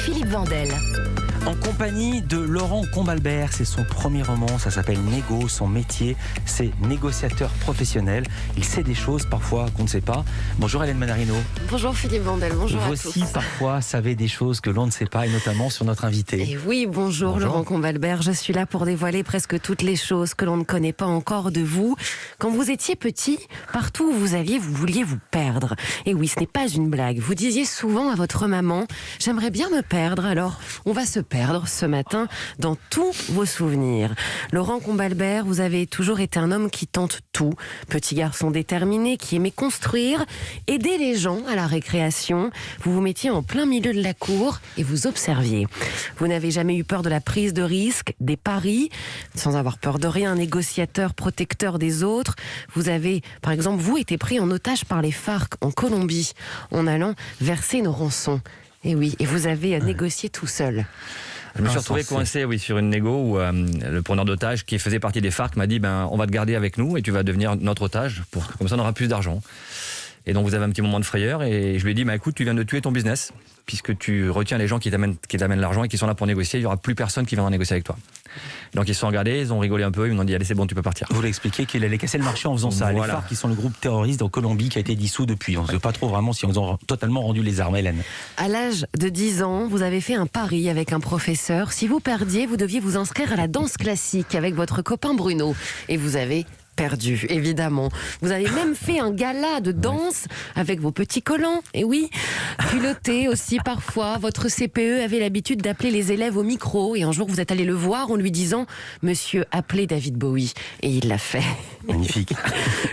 Philippe Vandel. En compagnie de Laurent Combalbert, c'est son premier roman, ça s'appelle Négo, son métier, c'est négociateur professionnel. Il sait des choses parfois qu'on ne sait pas. Bonjour Hélène Manarino. Bonjour Philippe Vandel, bonjour à tous. Vous aussi parfois savez des choses que l'on ne sait pas et notamment sur notre invité. Et oui, bonjour Laurent Combalbert, je suis là pour dévoiler presque toutes les choses que l'on ne connaît pas encore de vous. Quand vous étiez petit, partout où vous alliez, vous vouliez vous perdre. Et oui, ce n'est pas une blague. Vous disiez souvent à votre maman, j'aimerais bien me perdre, alors on va se perdre ce matin dans tous vos souvenirs. Laurent Combalbert, vous avez toujours été un homme qui tente tout. Petit garçon déterminé, qui aimait construire, aider les gens à la récréation. Vous vous mettiez en plein milieu de la cour et vous observiez. Vous n'avez jamais eu peur de la prise de risque, des paris, sans avoir peur de rien, négociateur, protecteur des autres. Vous avez, par exemple, vous été pris en otage par les FARC en Colombie, en allant verser nos rançons. Et oui, et vous avez négocié tout seul. Je me suis retrouvé coincé sur une négo où le preneur d'otage qui faisait partie des FARC m'a dit on va te garder avec nous et tu vas devenir notre otage, comme ça on aura plus d'argent. Et donc vous avez un petit moment de frayeur et je lui ai dit écoute, tu viens de tuer ton business puisque tu retiens les gens qui t'amènent l'argent et qui sont là pour négocier, il n'y aura plus personne qui viendra négocier avec toi. Donc ils se sont regardés, ils ont rigolé un peu, ils m'ont dit allez c'est bon, tu peux partir. Vous l'expliquez qu'il allait casser le marché en faisant ça. Voilà. Les FARC qui sont le groupe terroriste en Colombie qui a été dissous depuis. On ne sait pas trop vraiment si ils ont totalement rendu les armes, Hélène. À l'âge de 10 ans, vous avez fait un pari avec un professeur. Si vous perdiez, vous deviez vous inscrire à la danse classique avec votre copain Bruno. Et vous avez perdu, évidemment. Vous avez même fait un gala de danse avec vos petits collants. Et oui, culotté aussi parfois. Votre CPE avait l'habitude d'appeler les élèves au micro. Et un jour, vous êtes allé le voir en lui disant « Monsieur, appelez David Bowie ». Et il l'a fait. Magnifique.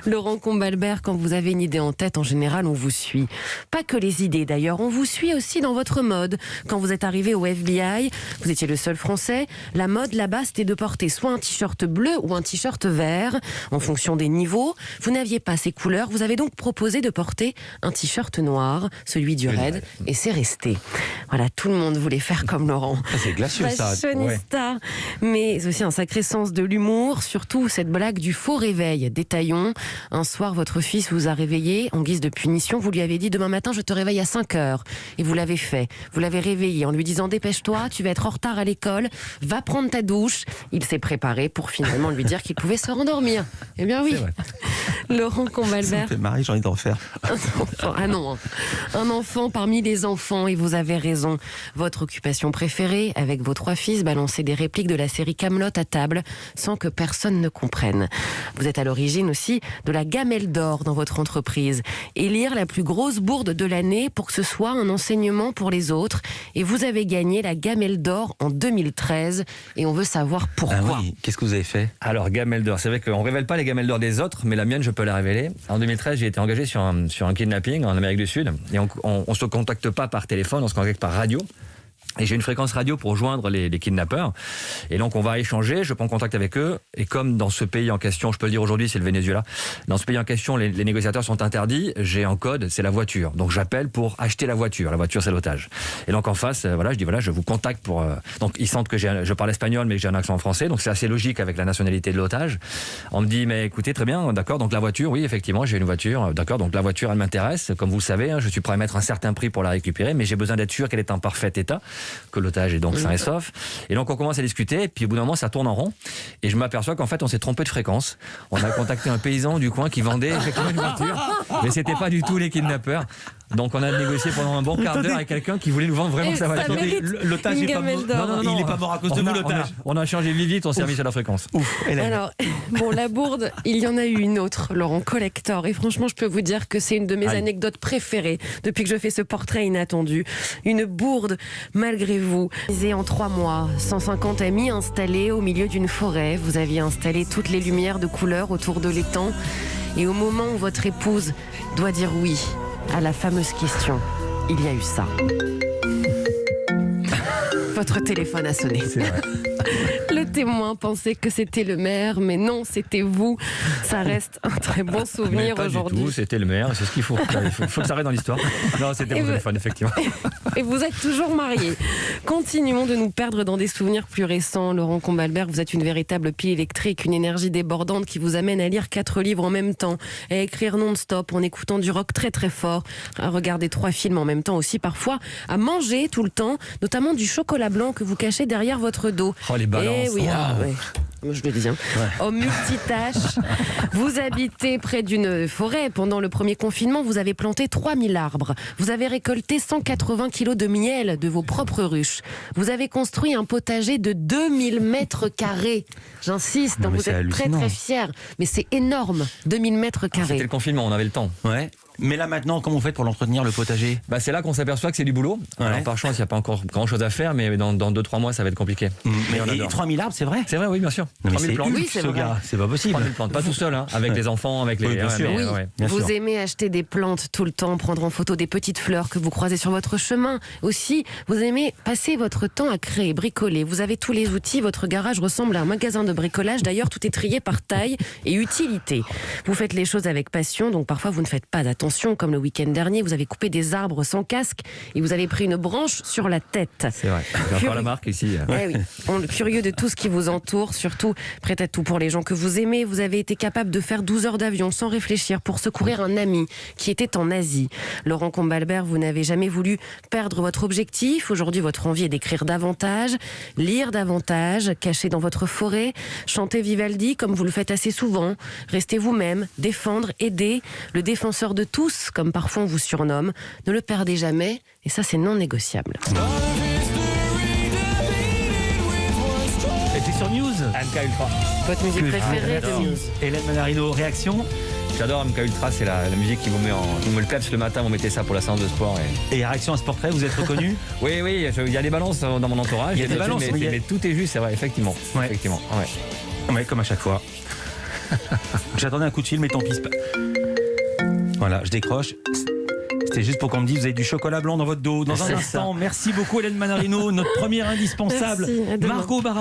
Laurent Combalbert, quand vous avez une idée en tête, en général, on vous suit. Pas que les idées, d'ailleurs. On vous suit aussi dans votre mode. Quand vous êtes arrivé au FBI, vous étiez le seul Français. La mode, là-bas, c'était de porter soit un t-shirt bleu ou un t-shirt vert, en fonction des niveaux. Vous n'aviez pas ces couleurs. Vous avez donc proposé de porter un t-shirt noir, celui du Raid, et c'est resté. Voilà, tout le monde voulait faire comme Laurent. C'est glacieux, ça. Fashionista, mais aussi un sacré sens de l'humour, surtout cette blague du faux réveil. Détaillons, un soir, votre fils vous a réveillé en guise de punition. Vous lui avez dit, demain matin, je te réveille à 5h. Et vous l'avez fait. Vous l'avez réveillé en lui disant, dépêche-toi, tu vas être en retard à l'école, va prendre ta douche. Il s'est préparé pour finalement lui dire qu'il pouvait se rendormir. Eh bien oui. Laurent Combalbert. Ça me fait marrer, j'ai envie d'en refaire. Ah non, un enfant parmi les enfants, et vous avez raison. Votre occupation préférée, avec vos 3 fils, balancer des répliques de la série Kaamelott à table, sans que personne ne comprenne. Vous êtes à l'origine aussi de la gamelle d'or dans votre entreprise. Élire la plus grosse bourde de l'année pour que ce soit un enseignement pour les autres. Et vous avez gagné la gamelle d'or en 2013. Et on veut savoir pourquoi. Ah oui, qu'est-ce que vous avez fait? Alors gamelle d'or, c'est vrai qu'on ne révèle pas les gamelles d'or des autres, mais la mienne je peux la révéler. En 2013 j'ai été engagé sur un kidnapping en Amérique du Sud. Et on ne se contacte pas par téléphone, on se contacte par radio. Et j'ai une fréquence radio pour joindre les kidnappeurs. Et donc on va échanger, je prends contact avec eux. Et comme dans ce pays en question, je peux le dire aujourd'hui, c'est le Venezuela. Dans ce pays en question, les négociateurs sont interdits. J'ai un code, c'est la voiture. Donc j'appelle pour acheter la voiture. La voiture, c'est l'otage. Et donc en face, je dis je vous contacte pour... Donc ils sentent que je parle espagnol, mais que j'ai un accent français. Donc c'est assez logique avec la nationalité de l'otage. On me dit, mais écoutez, très bien, d'accord. Donc la voiture, oui, effectivement, j'ai une voiture. D'accord, donc la voiture, elle m'intéresse. Comme vous le savez, je suis prêt à mettre un certain prix pour la récupérer, mais j'ai besoin d'être sûr qu'elle est en parfait état, que l'otage est donc sain et sauf. Et donc on commence à discuter, et puis au bout d'un moment ça tourne en rond, et je m'aperçois qu'en fait on s'est trompé de fréquence. On a contacté un paysan du coin qui vendait effectivement une voiture, mais c'était pas du tout les kidnappeurs. Donc on a négocié pendant un bon quart d'heure avec quelqu'un qui voulait nous vendre vraiment sa voiture. L'otage n'est pas mort. Non, il n'est pas mort à cause de vous, l'otage. On a changé vite on s'est remis sur la fréquence. Ouf, Hélène. Alors, bon, la bourde, il y en a eu une autre, Laurent, collector. Et franchement, je peux vous dire que c'est une de mes anecdotes préférées depuis que je fais ce portrait inattendu. Une bourde, malgré vous. En 3 mois, 150 amis installés au milieu d'une forêt. Vous aviez installé toutes les lumières de couleur autour de l'étang. Et au moment où votre épouse doit dire oui à la fameuse question, il y a eu ça. Votre téléphone a sonné. C'est vrai. Le témoins pensaient que c'était le maire, mais non, c'était vous. Ça reste un très bon souvenir Mais aujourd'hui. pas du tout, c'était le maire, c'est ce qu'il faut. Il faut que ça arrête dans l'histoire. Non, c'était mon téléphone, effectivement. Et vous êtes toujours marié. Continuons de nous perdre dans des souvenirs plus récents. Laurent Combalbert, vous êtes une véritable pile électrique, une énergie débordante qui vous amène à lire 4 livres en même temps, à écrire non-stop en écoutant du rock très très fort, à regarder 3 films en même temps aussi parfois, à manger tout le temps, notamment du chocolat blanc que vous cachez derrière votre dos. Oh, les balances. Eh oui, ouais. Je le dis. Au multitâche, vous habitez près d'une forêt. Pendant le premier confinement, vous avez planté 3000 arbres. Vous avez récolté 180 kilos de miel de vos propres ruches. Vous avez construit un potager de 2000 mètres carrés. J'insiste, Non, mais vous c'est êtes très hallucinant. très fiers. Mais c'est énorme, 2000 mètres C'était carrés. le confinement, on avait le temps. Ouais. Mais là maintenant, comment vous faites pour l'entretenir, le potager? Bah, c'est là qu'on s'aperçoit que c'est du boulot. Ouais. Alors par chance, il n'y a pas encore grand chose à faire, mais dans 2-3 mois, ça va être compliqué. Mais on adore. 3000 arbres, c'est vrai? C'est vrai, oui, bien sûr. Non, mais 3000 c'est plantes. Hulk, Oui, c'est ce vrai. gars, c'est pas possible. 3000 plantes, pas tout seul, hein, avec les enfants, avec les. Oui, bien sûr. mais, Oui, bien vous sûr. aimez acheter des plantes tout le temps, prendre en photo des petites fleurs que vous croisez sur votre chemin. Aussi, vous aimez passer votre temps à créer, bricoler. Vous avez tous les outils. Votre garage ressemble à un magasin de bricolage. D'ailleurs, tout est trié par taille et utilité. Vous faites les choses avec passion, donc parfois vous ne faites pas d'attention. Comme le week-end dernier, vous avez coupé des arbres sans casque et vous avez pris une branche sur la tête. C'est vrai. J'ai encore la marque ici. Eh oui, on est curieux de tout ce qui vous entoure, surtout prêt à tout pour les gens que vous aimez. Vous avez été capable de faire 12 heures d'avion sans réfléchir pour secourir un ami qui était en Asie. Laurent Combalbert, vous n'avez jamais voulu perdre votre objectif. Aujourd'hui, votre envie est d'écrire davantage, lire davantage, caché dans votre forêt, chanter Vivaldi comme vous le faites assez souvent, rester vous-même, défendre, aider, le défenseur de tous, comme parfois on vous surnomme. Ne le perdez jamais, et ça c'est non négociable. Et t'es sur News? MK Ultra. Votre musique préférée de Merci. News. Hélène Manarino, réaction? J'adore MK Ultra, c'est la musique qui vous met le peps le matin, vous mettez ça pour la séance de sport. Et réaction à ce portrait, vous êtes reconnu? Oui, il y a des balances dans mon entourage. Il y a des balances, mais, oui, il y a- mais tout est juste, c'est vrai, effectivement. Ouais. Effectivement, ouais. Ouais, comme à chaque fois. J'attendais un coup de fil, mais tant pis. Voilà, je décroche. C'était juste pour qu'on me dise vous avez du chocolat blanc dans votre dos. Dans un C'est instant, merci beaucoup Hélène Manarino, notre première indispensable, Merci, à demain. Margot Barra.